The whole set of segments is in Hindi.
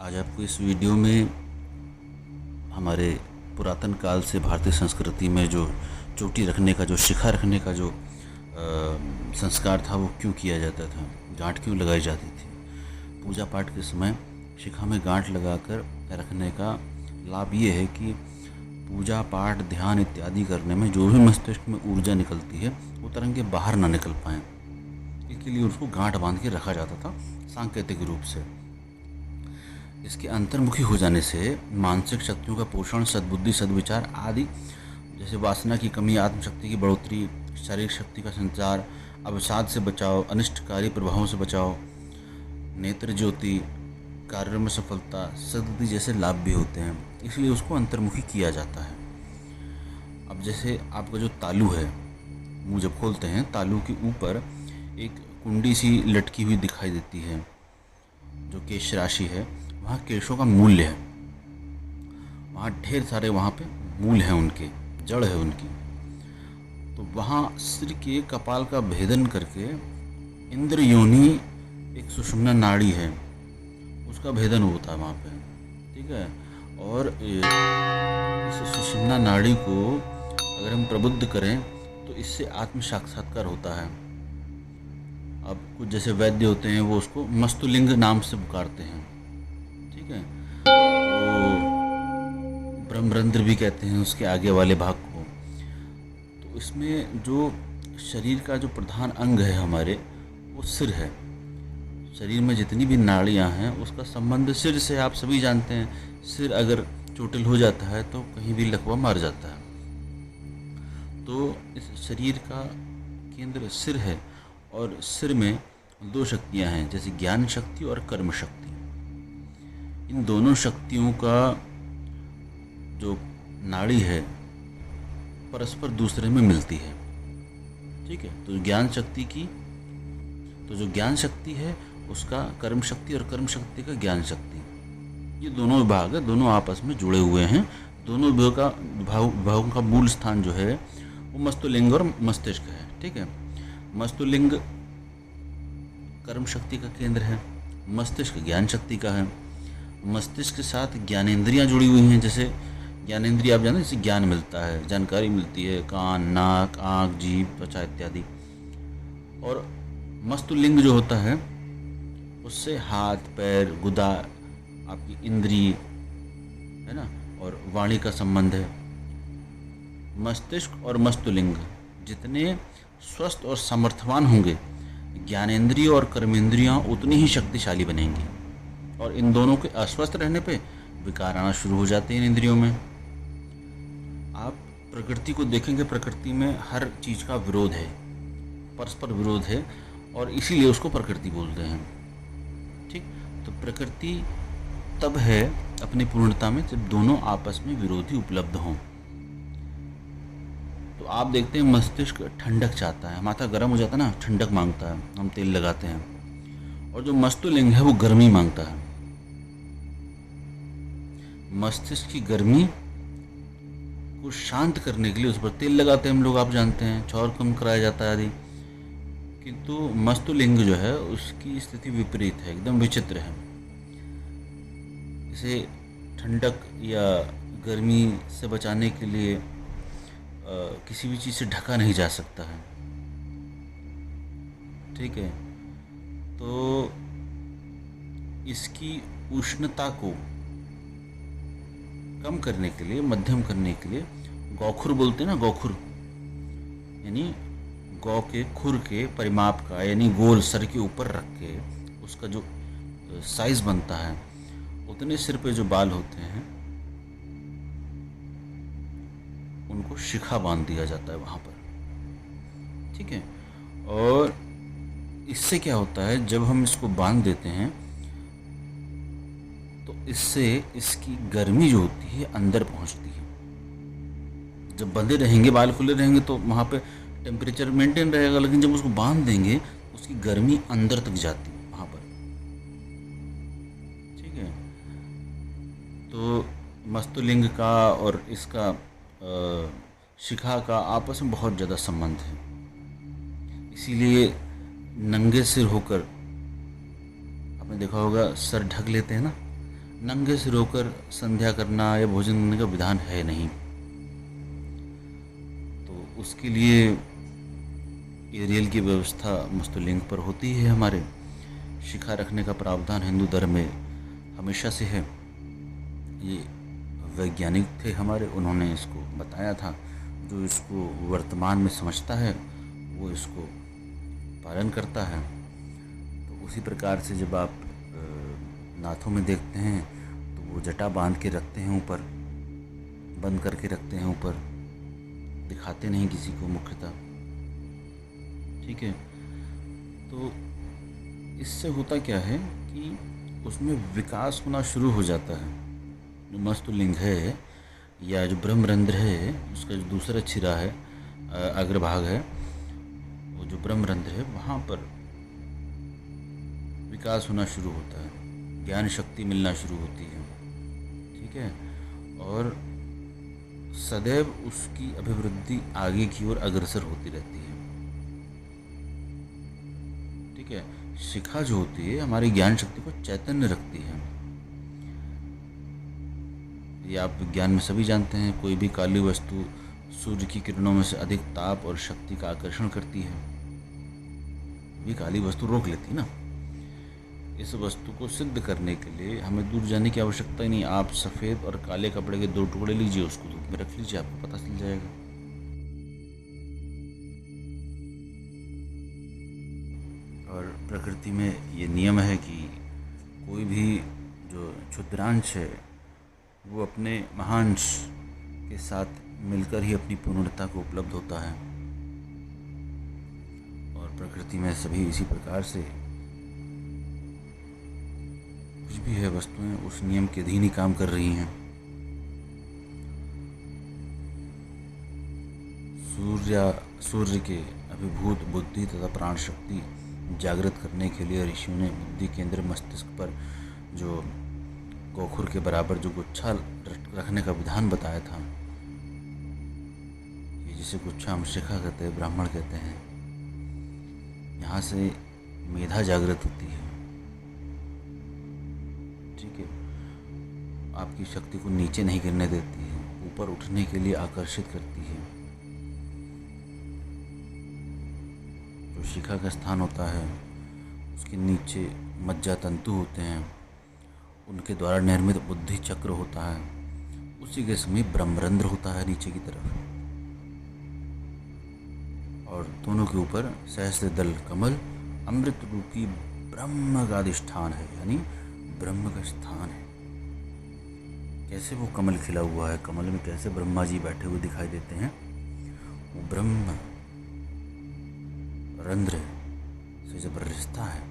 आज आपको इस वीडियो में हमारे पुरातन काल से भारतीय संस्कृति में जो चोटी रखने का, जो शिखा रखने का जो संस्कार था वो क्यों किया जाता था, गांठ क्यों लगाई जाती थी। पूजा पाठ के समय शिखा में गांठ लगाकर रखने का लाभ ये है कि पूजा पाठ ध्यान इत्यादि करने में जो भी मस्तिष्क में ऊर्जा निकलती है वो तरंग के बाहर ना निकल पाएँ, इसके लिए उसको गांठ बांध के रखा जाता था सांकेतिक रूप से। इसके अंतर्मुखी हो जाने से मानसिक शक्तियों का पोषण, सद्बुद्धि, सद्विचार आदि जैसे वासना की कमी, आत्मशक्ति की बढ़ोतरी, शारीरिक शक्ति का संचार, अवसाद से बचाव, अनिष्टकारी प्रभावों से बचाव, नेत्र ज्योति, कार्य में सफलता, सद्बुद्धि जैसे लाभ भी होते हैं, इसलिए उसको अंतर्मुखी किया जाता है। अब जैसे आपका जो तालू है, मुँह जब खोलते हैं तालू के ऊपर एक कुंडी सी लटकी हुई दिखाई देती है, जो केश राशि है, वहाँ केशों का मूल्य है, वहाँ ढेर सारे वहाँ पे मूल हैं, उनके जड़ है उनकी। तो वहाँ सिर के कपाल का भेदन करके इंद्र योनि एक सुषुम्ना नाड़ी है, उसका भेदन होता है वहाँ पे, ठीक है। और इस सुषुम्ना नाड़ी को अगर हम प्रबुद्ध करें तो इससे आत्म साक्षात्कार होता है। अब कुछ जैसे वैद्य होते हैं वो उसको मस्तुलिंग नाम से पुकारते हैं, ठीक है। तो ब्रह्मरंध्र भी कहते हैं उसके आगे वाले भाग को। तो इसमें जो शरीर का जो प्रधान अंग है हमारे, वो सिर है। शरीर में जितनी भी नाड़ियाँ हैं उसका संबंध सिर से आप सभी जानते हैं। सिर अगर चोटिल हो जाता है तो कहीं भी लकवा मार जाता है। तो इस शरीर का केंद्र सिर है और सिर में दो शक्तियाँ हैं, जैसे ज्ञान शक्ति और कर्म शक्ति। इन दोनों शक्तियों का जो नाड़ी है परस्पर दूसरे में मिलती है, ठीक है। तो जो ज्ञान शक्ति है उसका कर्म शक्ति और कर्म शक्ति का ज्ञान शक्ति, ये दोनों विभाग है, दोनों आपस में जुड़े हुए हैं। दोनों विभागों का मूल स्थान जो है वो मस्तुलिंग और मस्तिष्क है, ठीक है। मस्तुलिंग कर्म शक्ति का केंद्र है, मस्तिष्क ज्ञान शक्ति का है। मस्तिष्क के साथ ज्ञानेंद्रियां जुड़ी हुई हैं, जैसे ज्ञानेंद्रिय आप जानते हैं, इससे ज्ञान मिलता है, जानकारी मिलती है, कान, नाक, आँख, जीभ, त्वचा इत्यादि। और मस्तुलिंग जो होता है उससे हाथ, पैर, गुदा, आपकी इंद्रिय है ना, और वाणी का संबंध है। मस्तिष्क और मस्तुलिंग जितने स्वस्थ और समर्थवान होंगे, ज्ञानेंद्रिय और कर्मेंद्रियां उतनी ही शक्तिशाली बनेंगी। और इन दोनों के अस्वस्थ रहने पे विकार आना शुरू हो जाते हैं इन इंद्रियों में। आप प्रकृति को देखेंगे, प्रकृति में हर चीज़ का विरोध है, परस्पर विरोध है, और इसीलिए उसको प्रकृति बोलते हैं, ठीक। तो प्रकृति तब है अपनी पूर्णता में जब दोनों आपस में विरोधी उपलब्ध हों। तो आप देखते हैं मस्तिष्क ठंडक चाहता है, माथा गर्म हो जाता है ना, ठंडक मांगता है, हम तेल लगाते हैं। और जो मस्तुलिंग है वो गर्मी मांगता है। मस्तिष्क की गर्मी को शांत करने के लिए उस पर तेल लगाते हैं हम लोग, आप जानते हैं, छौर कम कराया जाता है आदि। किंतु मस्तुलिंग जो है उसकी स्थिति विपरीत है, एकदम विचित्र है। इसे ठंडक या गर्मी से बचाने के लिए किसी भी चीज़ से ढका नहीं जा सकता है, ठीक है। तो इसकी उष्णता को कम करने के लिए, मध्यम करने के लिए गौखुर बोलते हैं ना, गौखुर यानी गौ के खुर के परिमाप का, यानी गोल सर के ऊपर रख के उसका जो साइज बनता है, उतने सिर पे जो बाल होते हैं उनको शिखा बांध दिया जाता है वहाँ पर, ठीक है। और इससे क्या होता है, जब हम इसको बांध देते हैं तो इससे इसकी गर्मी जो होती है अंदर पहुँचती है। जब बंधे रहेंगे, बाल खुले रहेंगे तो वहाँ पे टेम्परेचर मेंटेन रहेगा, लेकिन जब उसको बांध देंगे उसकी गर्मी अंदर तक जाती है वहाँ पर, ठीक है। तो मस्तुलिंग का और इसका शिखा का आपस में बहुत ज़्यादा संबंध है। इसीलिए नंगे सिर होकर, आपने देखा होगा सर ढक लेते हैं ना, नंगे सिर होकर संध्या करना या भोजन करने का विधान है नहीं। तो उसके लिए एरियल की व्यवस्था मस्तुलिंग पर होती है। हमारे शिखा रखने का प्रावधान हिंदू धर्म में हमेशा से है। ये वैज्ञानिक थे हमारे, उन्होंने इसको बताया था। जो इसको वर्तमान में समझता है वो इसको पालन करता है। तो उसी प्रकार से जब आप नाथों में देखते हैं तो वो जटा बांध के रखते हैं ऊपर, बंद करके रखते हैं ऊपर, दिखाते नहीं किसी को मुख्यतः। ठीक है, तो इससे होता क्या है कि उसमें विकास होना शुरू हो जाता है। जो मस्तुलिंग है या जो ब्रह्मरंध्र है, उसका जो दूसरा छिरा है, अग्रभाग है, वो जो ब्रह्मरंध्र है वहाँ पर विकास होना शुरू होता है, ज्ञान शक्ति मिलना शुरू होती है। ठीक है, और सदैव उसकी अभिवृद्धि आगे की ओर अग्रसर होती रहती है। ठीक है, शिखा जो होती है हमारी ज्ञान शक्ति को चैतन्य रखती है। ये आप विज्ञान में सभी जानते हैं, कोई भी काली वस्तु सूर्य की किरणों में से अधिक ताप और शक्ति का आकर्षण करती है। ये काली वस्तु रोक लेती ना। इस वस्तु को सिद्ध करने के लिए हमें दूर जाने की आवश्यकता ही नहीं। आप सफ़ेद और काले कपड़े के 2 टुकड़े लीजिए, उसको धूप में रख लीजिए, आपको पता चल जाएगा। और प्रकृति में ये नियम है कि कोई भी जो क्षुद्रांश है वो अपने महांश के साथ मिलकर ही अपनी पूर्णता को उपलब्ध होता है। और प्रकृति में सभी इसी प्रकार से कुछ भी है वस्तुएं उस नियम के अधीन ही काम कर रही हैं। सूर्य के अभिभूत बुद्धि तथा प्राण शक्ति जागृत करने के लिए ऋषियों ने बुद्धि केंद्र मस्तिष्क पर जो गोखुर के बराबर जो गुच्छा रखने का विधान बताया था। ये जिसे गुच्छा हम शिखा कहते हैं, ब्राह्मण कहते हैं। यहाँ से मेधा जागृत होती है। ठीक है, आपकी शक्ति को नीचे नहीं गिरने देती है, ऊपर उठने के लिए आकर्षित करती है। जो शिखा का स्थान होता है उसके नीचे मज्जा तंतु होते हैं, उनके द्वारा निर्मित बुद्धि चक्र होता है। उसी के समीप ब्रह्मरंध्र होता है नीचे की तरफ, और दोनों के ऊपर सहस्त्र दल कमल अमृत रूपी ब्रह्म का अधिष्ठान है, यानी ब्रह्म का स्थान है। कैसे वो कमल खिला हुआ है, कमल में कैसे ब्रह्मा जी बैठे हुए दिखाई देते हैं। वो ब्रह्म रंध्र से जब रिश्ता है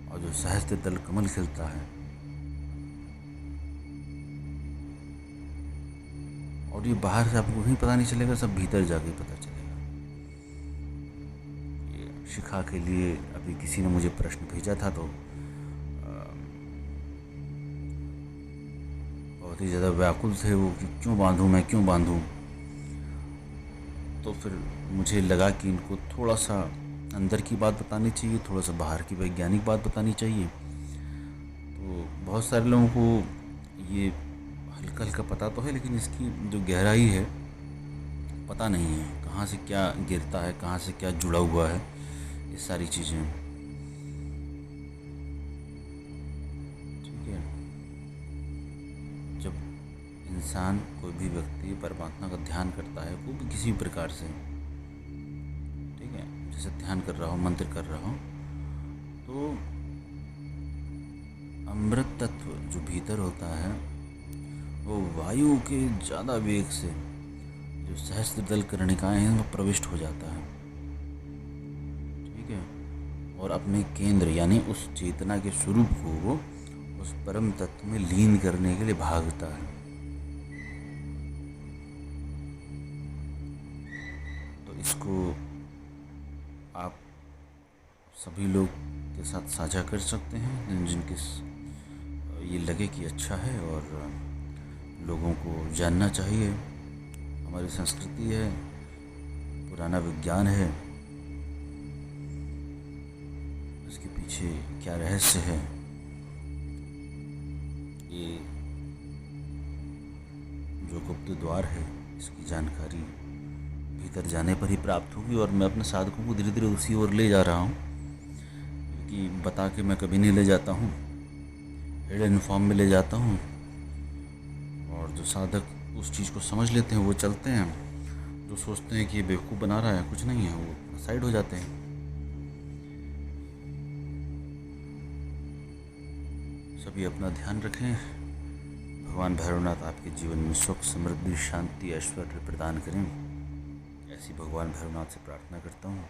और जो सहस्त्र दल कमल खिलता है, और ये बाहर से आपको कहीं पता नहीं चलेगा, सब भीतर जाके पता चलेगा। ये शिखा के लिए अभी किसी ने मुझे प्रश्न भेजा था, तो बहुत ही ज़्यादा व्याकुल थे वो कि क्यों बांधूं, मैं क्यों बांधूं। तो फिर मुझे लगा कि इनको थोड़ा सा अंदर की बात बतानी चाहिए, थोड़ा सा बाहर की वैज्ञानिक बात बतानी चाहिए। तो बहुत सारे लोगों को ये हल्का हल्का पता तो है, लेकिन इसकी जो गहराई है पता नहीं है, कहाँ से क्या गिरता है, कहाँ से क्या जुड़ा हुआ है, ये सारी चीज़ें। ठीक है, जब इंसान, कोई भी व्यक्ति परमात्मा का ध्यान करता है, कोई भी किसी प्रकार से, ठीक है, जैसे ध्यान कर रहा हो, मंत्र कर रहा हो, तो अमृत तत्व जो भीतर होता है वो वायु के ज़्यादा वेग से जो सहस्त्र दल कर्णिकाएँ हैं वो प्रविष्ट हो जाता है। ठीक है, और अपने केंद्र यानी उस चेतना के स्वरूप को वो उस परम तत्व में लीन करने के लिए भागता है। तो इसको आप सभी लोग के साथ साझा कर सकते हैं जिनके ये लगे कि अच्छा है और लोगों को जानना चाहिए। हमारी संस्कृति है, पुराना विज्ञान है, इसके पीछे क्या रहस्य है, ये जो गुप्त द्वार है इसकी जानकारी भीतर जाने पर ही प्राप्त होगी, और मैं अपने साधकों को धीरे धीरे उसी ओर ले जा रहा हूँ, क्योंकि बता के मैं कभी नहीं ले जाता हूँ, हिडन फॉर्म में ले जाता हूँ। और जो साधक उस चीज़ को समझ लेते हैं वो चलते हैं, जो सोचते हैं कि ये बेवकूफ़ बना रहा है, कुछ नहीं है, वो साइड हो जाते हैं। सभी अपना ध्यान रखें। भगवान भैरवनाथ आपके जीवन में सुख, समृद्धि, शांति, ऐश्वर्य प्रदान करें, ऐसी भगवान भैरवनाथ से प्रार्थना करता हूँ।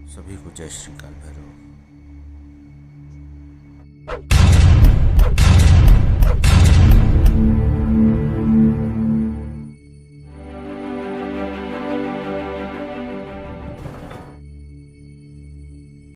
सभी को जय श्री काल भैरव।